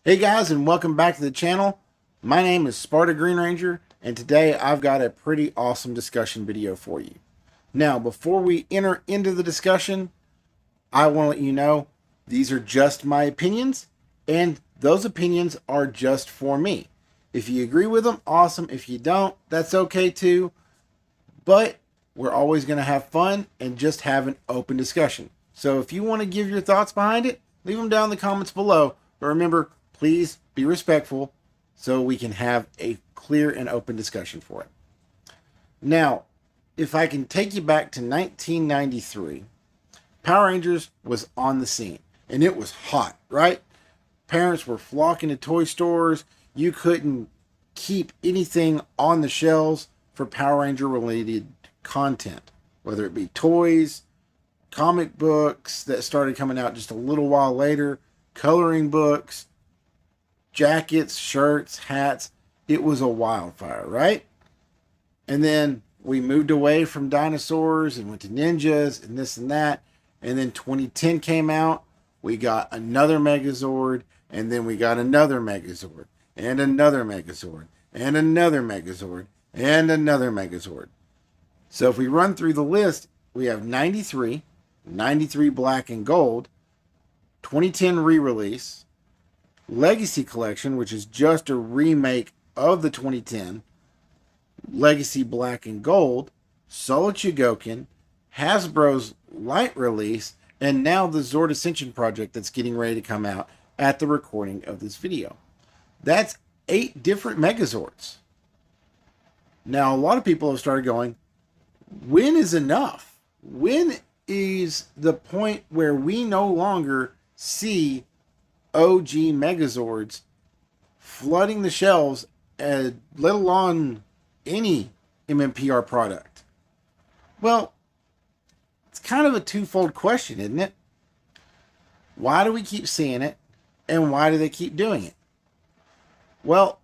Hey guys, and welcome back to the channel. My name is Sparta Green Ranger, and today I've got a pretty awesome discussion video for you. Now, before we enter into the discussion, I want to let you know these are just my opinions, and those opinions are just for me. If you agree with them, awesome. If you don't, that's okay too. But we're always going to have fun and just have an open discussion. So if you want to give your thoughts behind it, leave them down in the comments below. But remember, please be respectful so we can have a clear and open discussion for it. Now, if I can take you back to 1993, Power Rangers was on the scene and it was hot, right? Parents were flocking to toy stores. You couldn't keep anything on the shelves for Power Ranger related content, whether it be toys, comic books that started coming out just a little while later, coloring books, jackets, shirts, hats. It was a wildfire, right? And then we moved away from dinosaurs and went to ninjas and this and that. And then 2010 came out. We got another Megazord, and then we got another Megazord, and another Megazord, and another Megazord, and another Megazord. So if we run through the list, we have 93, 93 Black and Gold, 2010 re-release, Legacy Collection, which is just a remake of the 2010, Legacy Black and Gold, Solid Chigokin, Hasbro's light release, and now the Zord Ascension project that's getting ready to come out at the recording of this video. That's 8 different Megazords. Now, a lot of people have started going, when is enough? When is the point where we no longer see OG Megazords flooding the shelves, let alone any MMPR product? Well, it's kind of a twofold question, isn't it? Why do we keep seeing it, and why do they keep doing it? Well,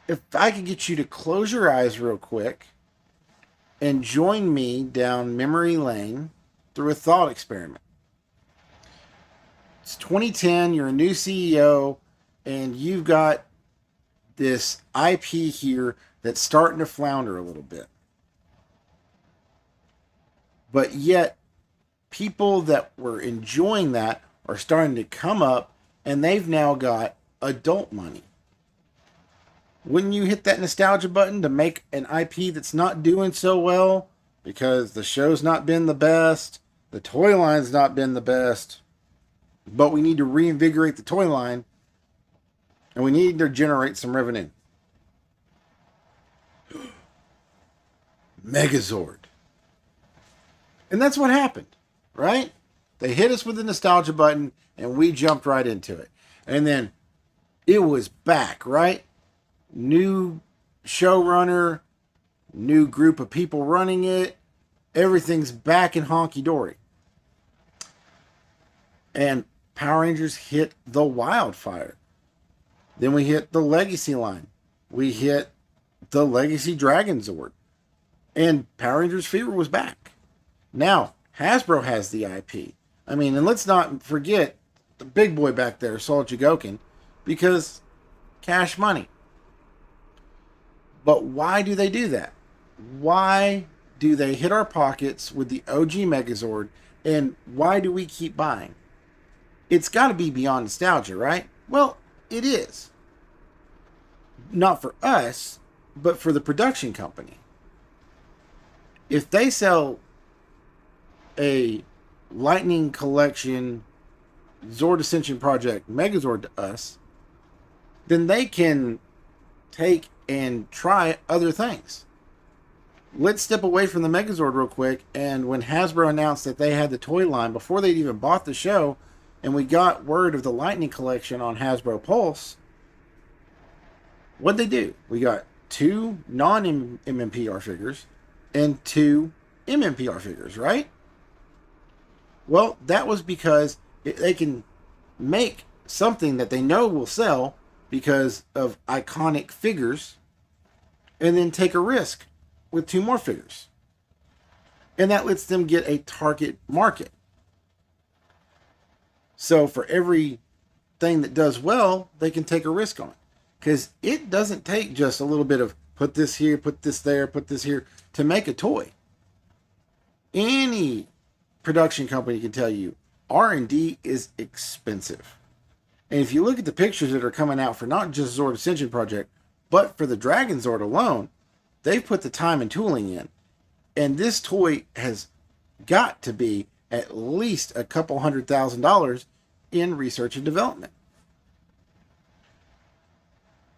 if I could get you to close your eyes real quick and join me down memory lane through a thought experiment. It's 2010, you're a new CEO, and you've got this IP here that's starting to flounder a little bit. But yet, people that were enjoying that are starting to come up, and they've now got adult money. Wouldn't you hit that nostalgia button to make an IP that's not doing so well because the show's not been the best, the toy line's not been the best, but we need to reinvigorate the toy line and we need to generate some revenue? Megazord. And that's what happened, right? They hit us with the nostalgia button and we jumped right into it. And then it was back, right? New showrunner, new group of people running it. Everything's back in honky-dory. And Power Rangers hit the wildfire. Then we hit the Legacy line. We hit the Legacy Dragonzord. And Power Rangers Fever was back. Now, Hasbro has the IP. I mean, and let's not forget the big boy back there, Solid Chigokin, because cash money. But why do they do that? Why do they hit our pockets with the OG Megazord, and why do we keep buying? It's got to be beyond nostalgia, right? Well, it is. Not for us, but for the production company. If they sell a Lightning Collection Zord Ascension Project Megazord to us, then they can take and try other things. Let's step away from the Megazord real quick. And when Hasbro announced that they had the toy line before they'd even bought the show, and we got word of the Lightning Collection on Hasbro Pulse, what'd they do? We got 2 non-MMPR figures and 2 MMPR figures, right? Well, that was because they can make something that they know will sell because of iconic figures, and then take a risk with 2 more figures. And that lets them get a target market. So for every thing that does well, they can take a risk on. Because it doesn't take just a little bit of put this here, put this there, put this here to make a toy. Any production company can tell you R&D is expensive. And if you look at the pictures that are coming out for not just Zord Ascension Project, but for the Dragonzord alone, they've put the time and tooling in. And this toy has got to be at least a couple $100,000 in research and development.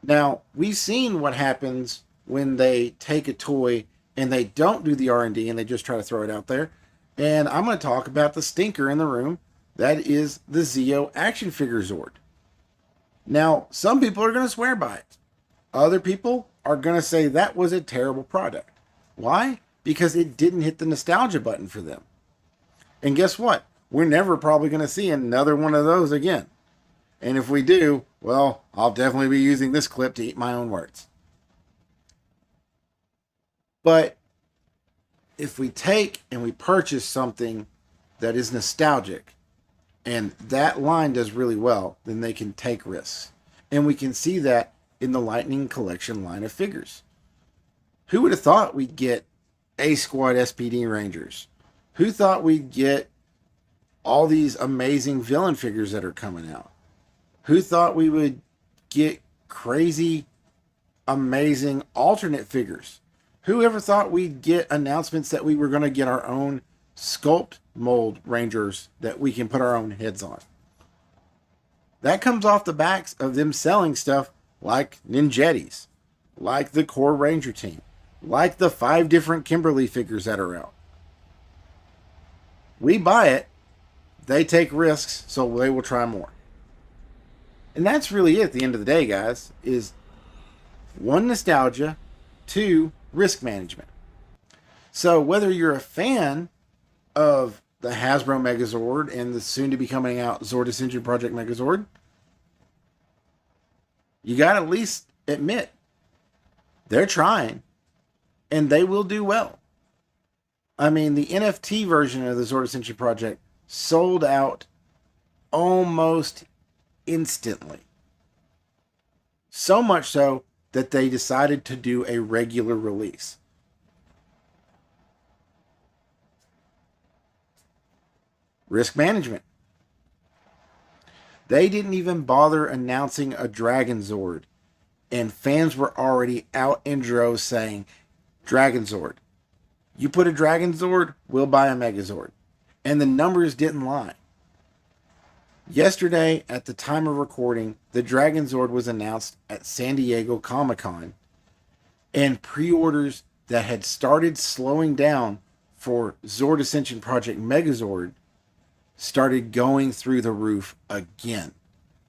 Now, we've seen what happens when they take a toy and they don't do the R&D and they just try to throw it out there. And I'm going to talk about the stinker in the room. That is the Zeo action figure Zord. Now, some people are going to swear by it. Other people are going to say that was a terrible product. Why? Because it didn't hit the nostalgia button for them. And guess what? We're never probably going to see another one of those again. And if we do, well, I'll definitely be using this clip to eat my own words. But if we take and we purchase something that is nostalgic and that line does really well, then they can take risks. And we can see that in the Lightning Collection line of figures. Who would have thought we'd get A-Squad SPD Rangers? Who thought we'd get all these amazing villain figures that are coming out? Who thought we would get crazy, amazing alternate figures? Who ever thought we'd get announcements that we were going to get our own sculpt mold Rangers that we can put our own heads on? That comes off the backs of them selling stuff like Ninjettis, like the Core Ranger team, like the 5 different Kimberly figures that are out. We buy it, they take risks, so they will try more. And that's really it at the end of the day, guys, is 1, nostalgia, 2, risk management. So whether you're a fan of the Hasbro Megazord and the soon to be coming out Zord Ascension Project Megazord, you got to at least admit they're trying and they will do well. I mean, the NFT version of the Zord Ascension Project sold out almost instantly. So much so that they decided to do a regular release. Risk management. They didn't even bother announcing a Dragonzord, and fans were already out in droves saying, Dragonzord. You put a Dragonzord, we'll buy a Megazord. And the numbers didn't lie. Yesterday, at the time of recording, the Dragonzord was announced at San Diego Comic-Con, and pre-orders that had started slowing down for Zord Ascension Project Megazord started going through the roof again,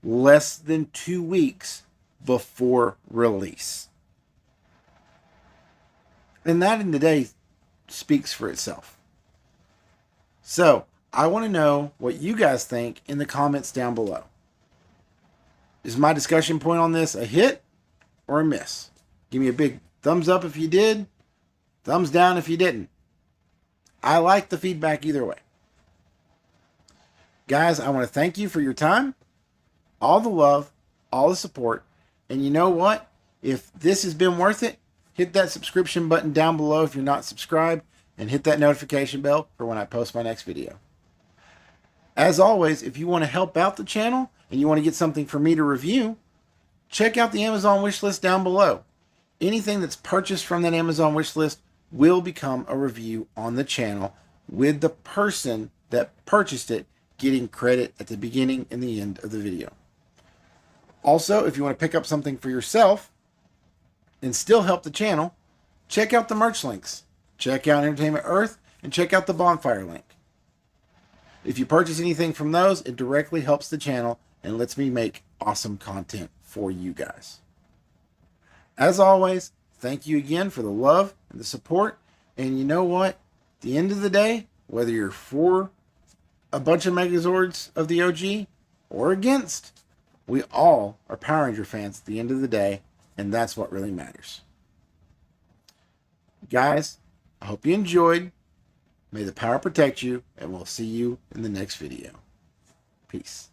less than 2 weeks before release. And that in the day speaks for itself. So, I want to know what you guys think in the comments down below. Is my discussion point on this a hit or a miss? Give me a big thumbs up if you did, thumbs down if you didn't. I like the feedback either way. Guys, I want to thank you for your time, all the love, all the support. And you know what? If this has been worth it, hit that subscription button down below if you're not subscribed, and hit that notification bell for when I post my next video. As always, if you want to help out the channel and you want to get something for me to review, check out the Amazon wishlist down below. Anything that's purchased from that Amazon wishlist will become a review on the channel, with the person that purchased it getting credit at the beginning and the end of the video. Also, if you want to pick up something for yourself and still help the channel, check out the merch links. Check out Entertainment Earth and check out the Bonfire link. If you purchase anything from those, it directly helps the channel and lets me make awesome content for you guys. As always, thank you again for the love and the support. And you know what? At the end of the day, whether you're for a bunch of Megazords of the OG or against, we all are Power Ranger fans at the end of the day, and that's what really matters. Guys, I hope you enjoyed. May the power protect you, and we'll see you in the next video. Peace.